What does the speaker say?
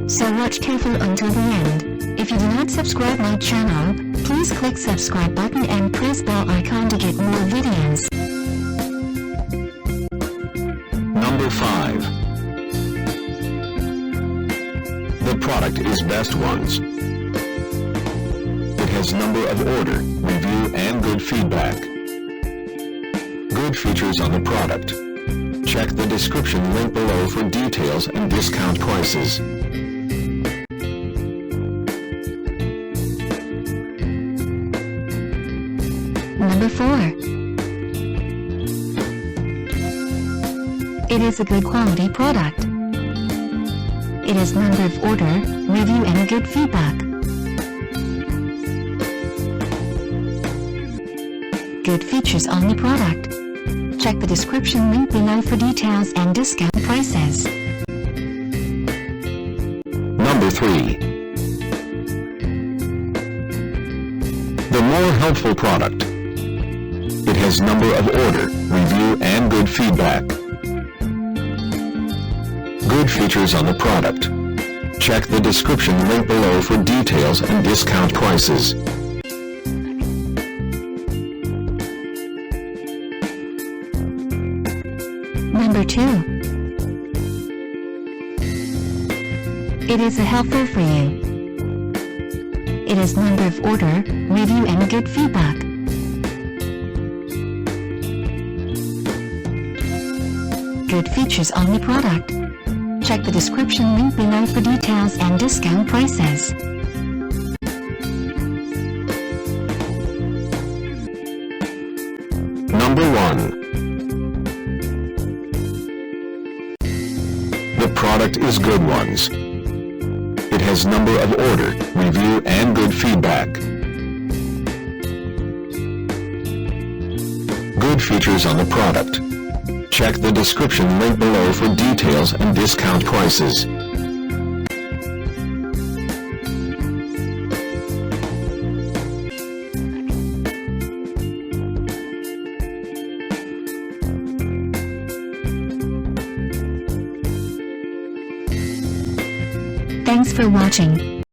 So watch careful until the end. If you do not subscribe my channel, please click subscribe button and press bell icon to get more videos. Number 5. The product is Best Ones. It has number of order, review and good feedback. Good features on the product. Check the description link below for details and discount prices. Number 4. It is a good quality product. It has number of order, review and good feedback. Good features on the product. Check the description link below for details and discount prices. Number 3. The more helpful product. It has number of order, review and good feedback. Good features on the product. Check the description link below for details and discount prices. Number 2. It is a helpful for you. It has number of order, review and good feedback. Good features on the product. Check the description link below for details and discount prices. Number 1. The product is Good Ones. It has number of order, review and good feedback. Good features on the product. Check the description link below for details and discount prices. Thanks for watching.